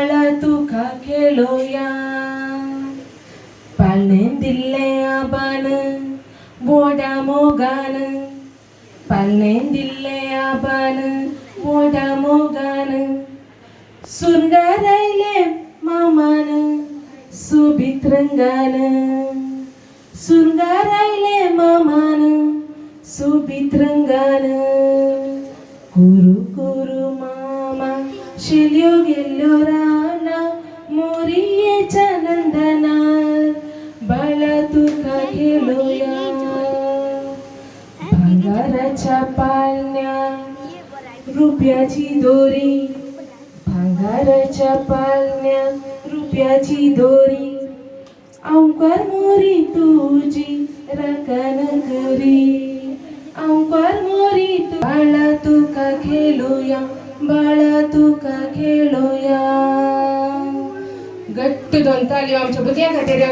बाळा तुका खेळूया. पाळणें दिल्ले आबान व्हडा मोगान, पाळणें दिल्ले आबान व्हडा मोगान. सुरंगार आयले मामान सोबीत रंगान, सुरंगार आयले मामान सोबीत रंगान. कुरू कुरू मामा शेल्यो गेल्यो राना, मोरयेच्या नंदनार बाळा तुका खेळूया. भांगाराच्या पाळण्यात रुपयाची दोरी, भांगाराच्या पाळण्यात रुपयाची दोरी. अंकार मोरी तुझी राखण करी, अंकार मोरी बाळा तुका खेळूया, बाळा तुका खेळूया. घट्ट दोन ताली आमच्या बुद्या खातीर